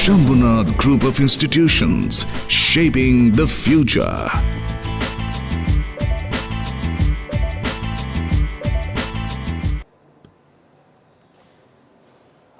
Shambhunath Group of Institutions, shaping the future.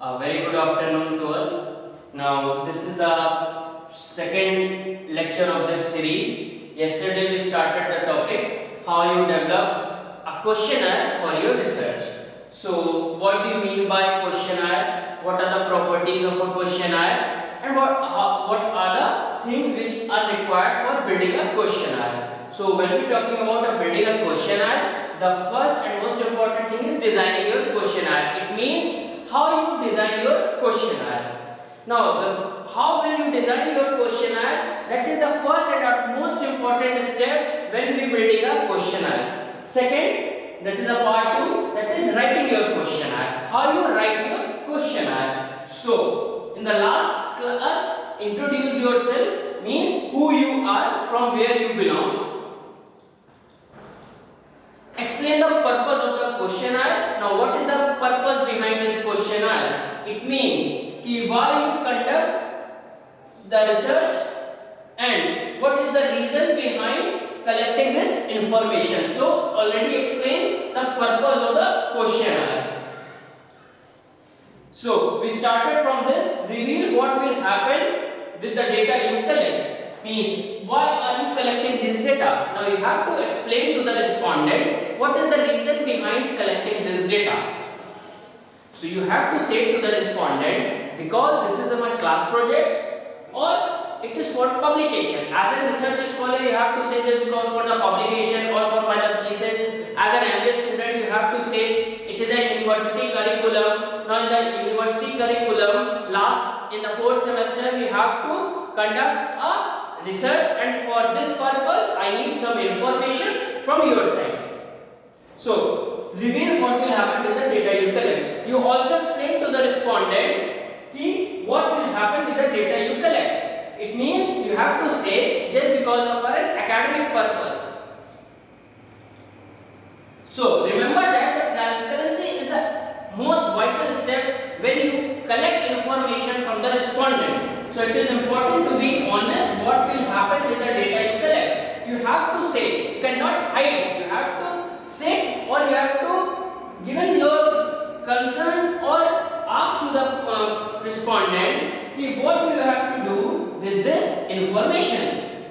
A very good afternoon to all. Now, this is the second lecture of this series. Yesterday we started the topic how you develop a questionnaire for your research. So, what do you mean by questionnaire? What are the properties of a questionnaire? And what are the things which are required for building a questionnaire? So, when we are talking about building a questionnaire, the first and most important thing is designing your questionnaire. It means how you design your questionnaire. Now, how will you design your questionnaire? That is the first and most important step when we building a questionnaire. Second, that is a part 2, that is writing your questionnaire. How you write your questionnaire. So, in the last class, introduce yourself means who you are, from where you belong. Explain the purpose of the questionnaire. Now, what is the purpose behind this questionnaire? It means why you conduct the research and what is the reason behind collecting this information. So, already explained the purpose of the questionnaire. So, we started from this. Reveal what will happen with the data you collect. Means, why are you collecting this data? Now, you have to explain to the respondent what is the reason behind collecting this data. So, you have to say to the respondent, because this is my class project or it is for publication. As a research scholar, you have to say that because for the publication or for my thesis. As an MBA student, you have to say it is a university curriculum. Now, in the university curriculum, in the 4th semester, we have to conduct a research, and for this purpose, I need some information from your side. So, reveal what will happen with the data you collect. You also explain to the respondent what will happen with the data you collect. It means you have to say just because of an academic purpose. So, remember that the transparency is the most vital step when you collect information from the respondent. So, it is important to be honest what will happen with the data you collect. You have to say, you cannot hide. You have to say, or you have to give your concern or ask to the respondent what do you have to do with this information.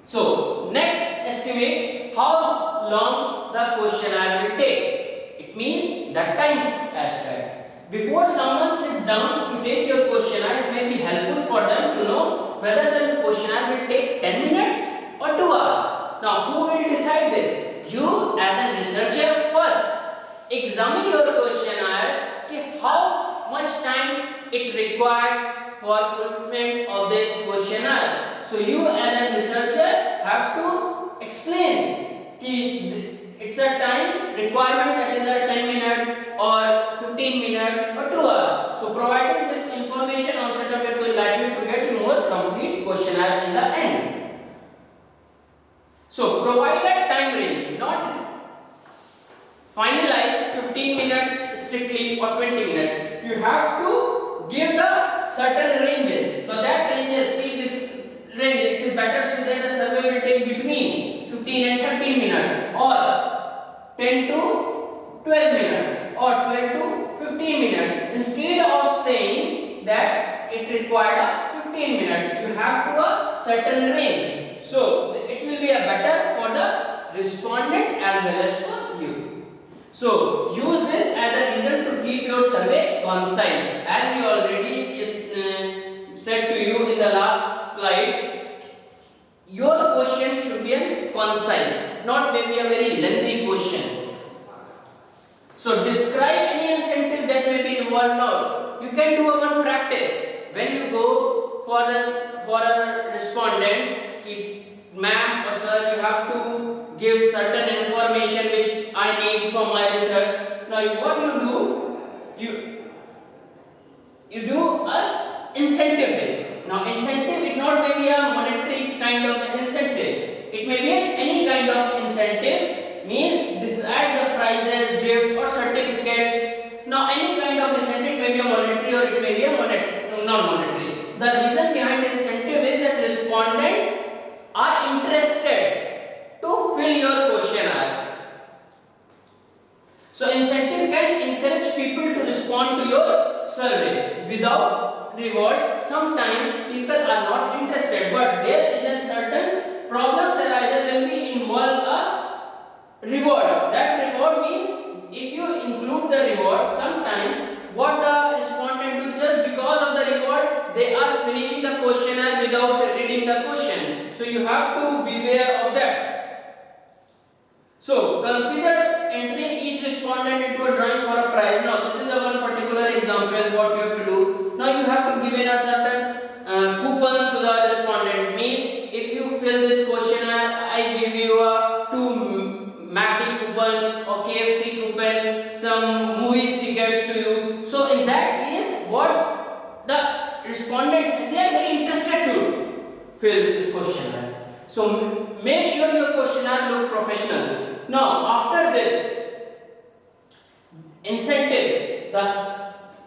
So, next, estimate how long the questionnaire will take. It means the time aspect. Before someone sits down to take your questionnaire, it may be helpful for them to know whether the questionnaire will take 10 minutes or 2 hours. Now, who will decide this? You as a researcher first. Examine your questionnaire, how much time it required for fulfillment of this questionnaire. So, you as a researcher have to explain it's a time requirement, that is a 10 minute or 15 minute or 2 hours. So, providing this information on set of it will likely to get a more complete questionnaire in the end. So, provide a time range, not finalize 15 minutes strictly or 20 minutes. You have to give the certain ranges. So, that ranges, see this range, it is better so that the survey will take between 15 and 13 minutes or 10 to 12 minutes or 12 to 15 minutes. Instead of saying that it required a 15 minutes, you have to a certain range. So, it will be a better for the respondent as well as for you. So, use this as a reason to keep your survey concise. As we already said to you in the last slides, your question should be concise, not maybe a very lengthy question. So, describe any incentive that may be involved now. You can do one practice. When you go for a respondent, ma'am or sir, you have to give certain information which I need for my research. Now, what you do? You do as incentive based. Now, incentive, it not may be a monetary kind of incentive. It may be any kind of incentive. Means decide the prizes, gifts or certificates. Now, any kind of incentive may be a monetary or it may be a non-monetary. survey without reward, sometimes people are not interested, but there is a certain problems arises when we involve a reward. That reward means if you include the reward, sometimes what the respondent do, just because of the reward they are finishing the questionnaire without reading the question. So you have to beware of that. So consider entering each respondent into a drawing for a prize. Now this is a one particular example what you have to do. Now you have to give in a certain coupons to the respondent. Means if you fill this questionnaire, I give you a 2 MACD coupon or KFC coupon, some movies tickets to you. So in that case, what the respondents, they are very interested to fill this questionnaire. So make sure your questionnaire look professional. Now after this, incentives.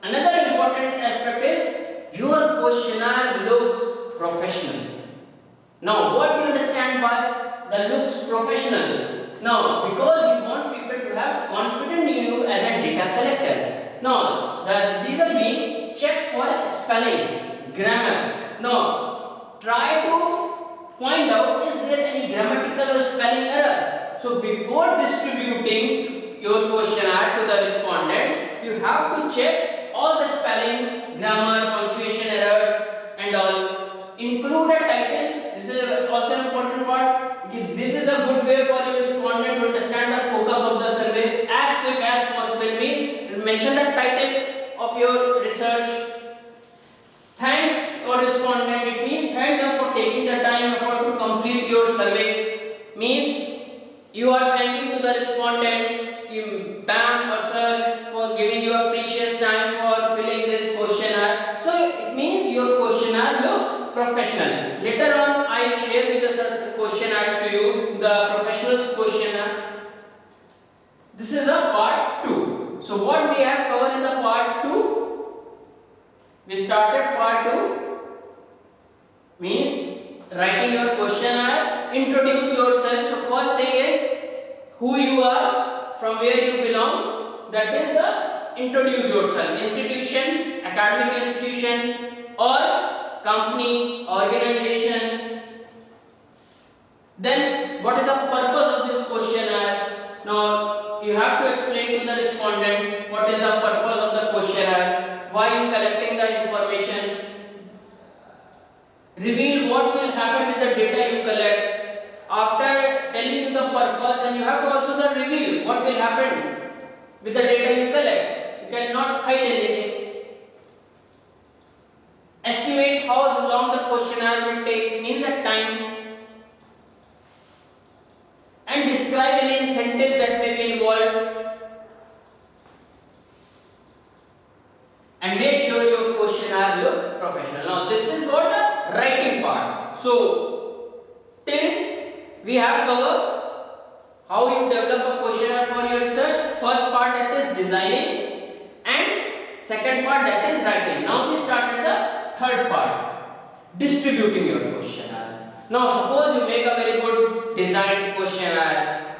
Another important aspect is your questionnaire looks professional. Now what do you understand by the looks professional? Now because you want people to have confidence in you as a data collector. Now these are being checked for spelling, grammar. Now try to find out is there any grammatical or spelling error. So before distributing your questionnaire to the respondent, you have to check all the spellings, grammar, punctuation errors and all. Include a title. This is also an important part. This is a good way for your respondent to understand the focus of the survey as quick as possible. Mention the title of your research. Thank your respondent. It means thank them for taking the time to complete your survey. Means you are thanking to the respondent, ma'am or sir, for giving you a precious time for filling this questionnaire. So it means your questionnaire looks professional. Later on, I will share with the certain questionnaires to you, the professionals questionnaire. This is a part 2. So what we have covered in the part 2? We started part 2 means writing your questionnaire, introduce yourself. So first thing is who you are, from where you belong. That is the introduce yourself. Institution, academic institution or company, organization. Then what is the purpose of this questionnaire? Now you have to explain to the respondent what is the purpose of the questionnaire, why you collecting the information. Reveal what will happen with the data you collect. After telling you the purpose, then you have to also reveal what will happen with the data you collect. You cannot hide anything. Estimate how long the questionnaire will take, means the time. And describe any incentives that may be involved. And make sure your questionnaire look professional. Now this is what the writing part. So till we have covered how you develop a questionnaire for your research. First part that is designing and second part that is writing. Now we started the third part, distributing your questionnaire. Now suppose you make a very good designed questionnaire.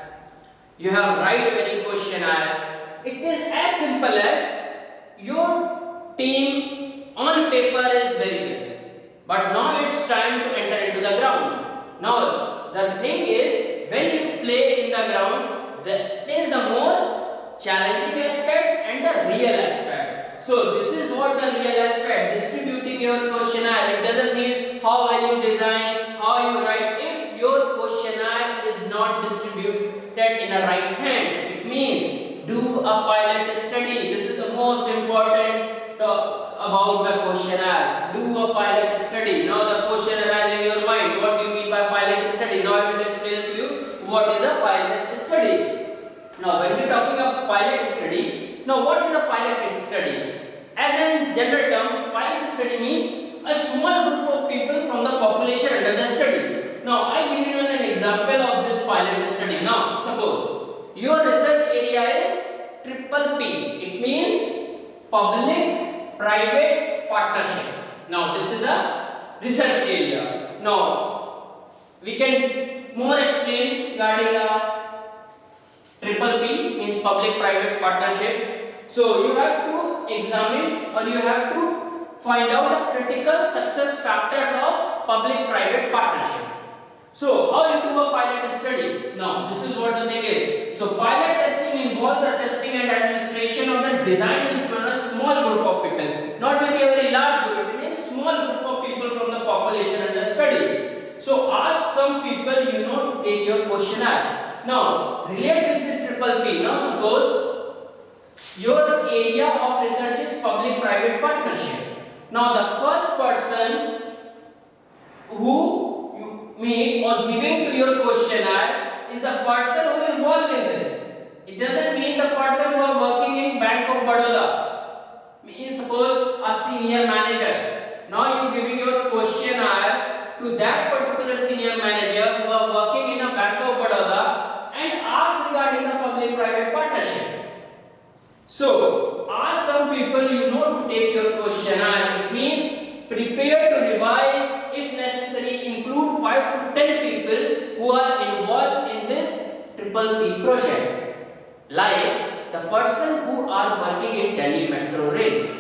You have write a very questionnaire. It is as simple as your team on paper is very good. But now it's time to enter into the ground. Now the thing is, when you play in the ground, that is the most challenging aspect and the real aspect. So this is what the real aspect, distributing your questionnaire. It doesn't mean how well you design, how you write. If your questionnaire is not distributed in the right hands, it means do a pilot study. This is the most important about the questionnaire. Do a pilot study. Now the question arises in your mind, what do you mean by pilot study? Now I will explain to you what is a pilot study. Now when we are talking about pilot study, now what is a pilot study? As a general term, pilot study means a small group of people from the population under the study. Now I give you an example of this pilot study. Now suppose your research area is triple P. It means public private partnership. Now this is a research area. Now we can more explain regarding a triple P, means public private partnership. So you have to examine or you have to find out the critical success factors of public-private partnership. So, how you do a pilot study? Now, this is what the thing is. So, pilot testing involves the testing and administration of the design based on a small group of people, not maybe a very large group, but a small group of people from the population under study. So, ask some people to take your questionnaire. Now, relate with the triple P. Now, suppose your area of research is public-private partnership. Now, the first person who meet or giving to your questionnaire is the person who involved in this. It doesn't mean the person who are working in Bank of Baroda. Means suppose a senior manager. Now you giving your questionnaire to that particular senior manager who are working in a Bank of Baroda and ask regarding the public-private partnership. So ask some people to take your questionnaire. It means prepare to revise. If necessary, include 5 to 10 people who are involved in this triple P project, like the person who are working in Delhi Metro Rail,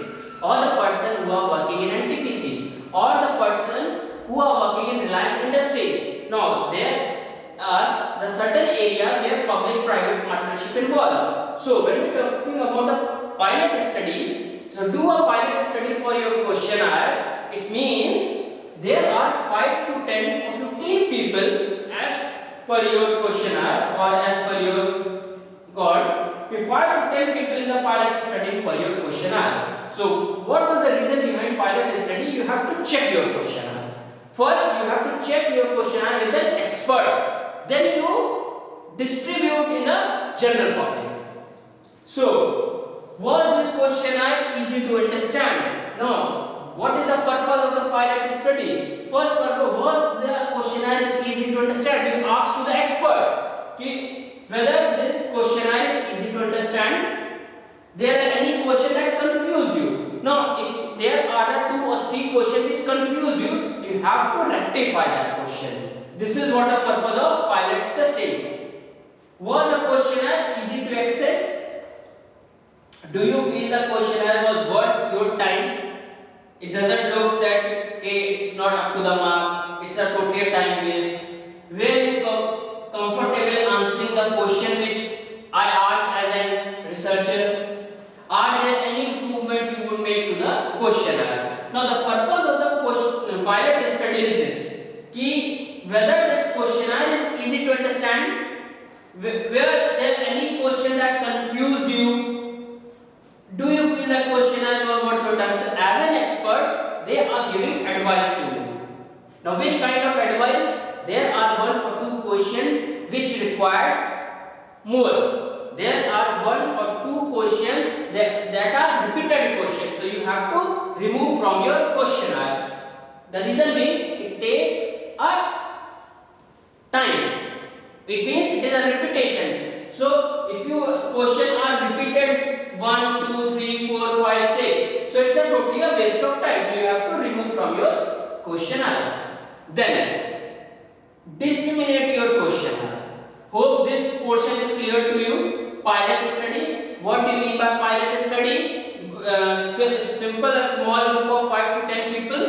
or the person who are working in NTPC, or the person who are working in Reliance Industries. Now, there are the certain areas where public-private partnership involved. So, when we are talking about the pilot study, so do a pilot study for your questionnaire. It means there are 5 to 10 or 15 people as per your questionnaire or as per your code. 5 to 10 people in the pilot study for your questionnaire. So, what was the reason behind pilot study? You have to check your questionnaire. First, you have to check your questionnaire with an expert. Then you distribute in the general public. So, was this questionnaire easy to understand? No. What is the purpose of the pilot study? First purpose was the questionnaire is easy to understand. You ask to the expert whether this questionnaire is easy to understand. There are any question that confused you. Now, if there are 2 or 3 questions which confuse you, you have to rectify that question. This is what the purpose of pilot testing. Was the questionnaire easy to access? Do you feel the questionnaire was worth your time? It doesn't look that it's not up to the mark, it's a totally time waste. Were you comfortable answering the question which I asked as a researcher? Are there any improvement you would make to the questionnaire? Now the purpose of the pilot study is this, whether the questionnaire is easy to understand, were there any question that confused you? Do you feel that questionnaires were worth your time? As an expert, they are giving advice to you. Now, which kind of advice? There are 1 or 2 questions which requires more. There are 1 or 2 questions that are repeated questions. So, you have to remove from your questionnaire. The reason being, it takes a time. It means it is a repetition. So, if your questions are repeated 1, 2, 3, 4, 5, 6. So it's a totally a waste of time. So you have to remove from your questionnaire. Then disseminate your questionnaire. Hope this portion is clear to you. Pilot study. What do you mean by pilot study? Simple, a small group of 5 to 10 people.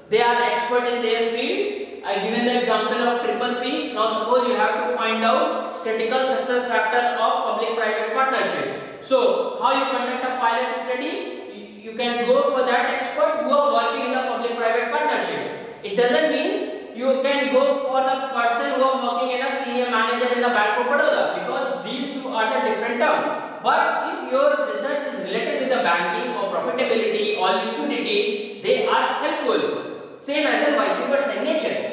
They are expert in their field. I given the example of triple P. Now suppose you have to find out critical success factor of public-private partnership. So, how you conduct a pilot study? You can go for that expert who are working in the public-private partnership. It doesn't mean you can go for the person who are working in a senior manager in the Bank of Baroda, because these two are the different terms. But if your research is related with the banking or profitability or liquidity, they are helpful. Same as the vice versa nature.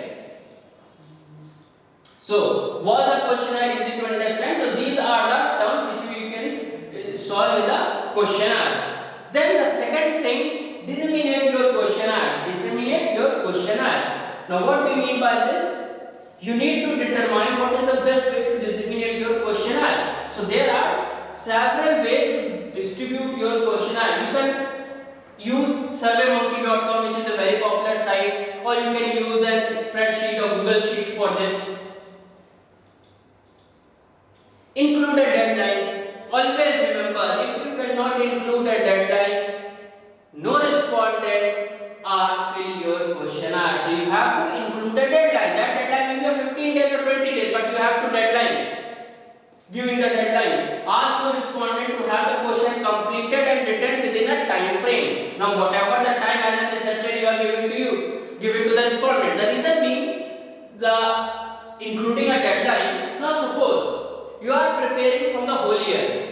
So, was the questionnaire easy to understand? So, these are the terms which we can solve with the questionnaire. Then the second thing, disseminate your questionnaire. Disseminate your questionnaire. Now, what do you mean by this? You need to determine what is the best way to disseminate your questionnaire. So, there are several ways to distribute your questionnaire. You can use surveymonkey.com, which is a very popular site, or you can use a spreadsheet or Google Sheet for this. Include a deadline. Always remember, if you cannot include a deadline, you have to include a deadline. That deadline may be a 15 days or 20 days, but you have to deadline. Giving the deadline, ask the respondent to have the question completed and written within a time frame. Now, whatever the time as a researcher you are giving to you, give it to the respondent. The reason being, the including a deadline. Now, suppose you are preparing from the whole year.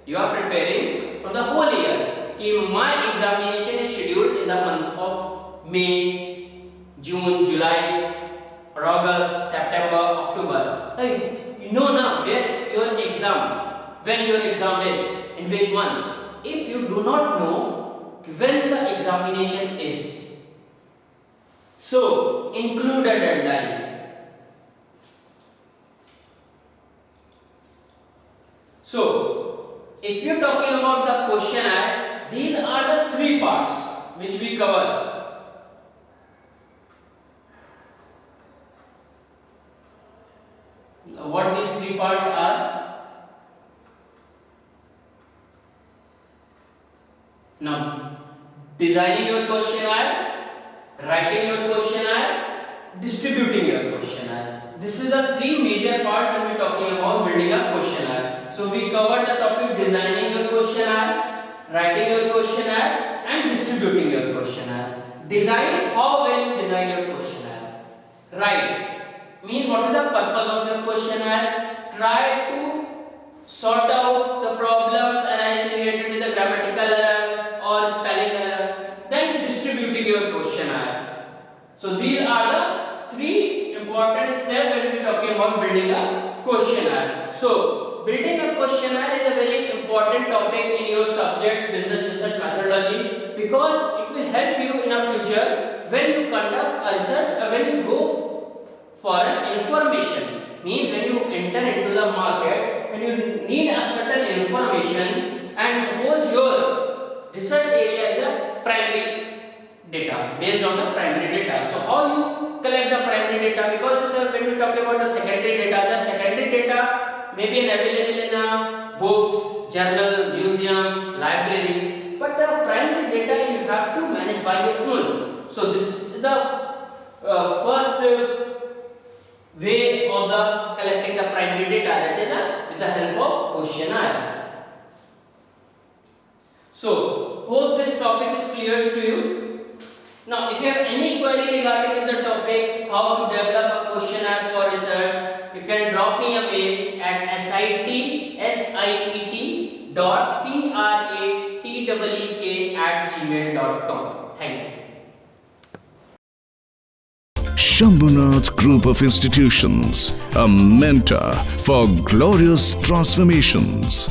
You are preparing for the whole year. If my examination is scheduled in the month of May, June, July, or August, September, October. Right? You know now where your exam, when your exam is, in which month. If you do not know when the examination is, so include a deadline. So, if you are talking about the questionnaire, these are the three parts which we cover. What these three parts are? Now, designing your questionnaire, writing your questionnaire, distributing your questionnaire. This is the three major parts when we are talking about building a questionnaire. So, we covered the topic designing your questionnaire, writing your questionnaire, and distributing your questionnaire. Design, how will you design your questionnaire? Write. Means what is the purpose of your questionnaire? Try to sort out the problems arising related with the grammatical error or spelling error. Then distributing your questionnaire. So these are the three important steps when we are talking about building a questionnaire. So building a questionnaire is a very important topic in your subject business research methodology, because it will help you in a future when you conduct a research or when you go for an information. Means when you enter into the market, when you need a certain information, and suppose your research area is a primary data, based on the primary data. So how you collect the primary data? Because when we talk about the secondary data may be available in books, journal, museum, library, but the primary data you have to manage by your own. So this is the first way of the collecting the primary data, that is with the help of questionnaire. So hope this topic is clear to you. Now if you have any query regarding the topic how to develop a questionnaire for research, you can drop me a mail at sitet@prateek@gmail.com. Thank you. Shambhunath Group of Institutions, a mentor for glorious transformations.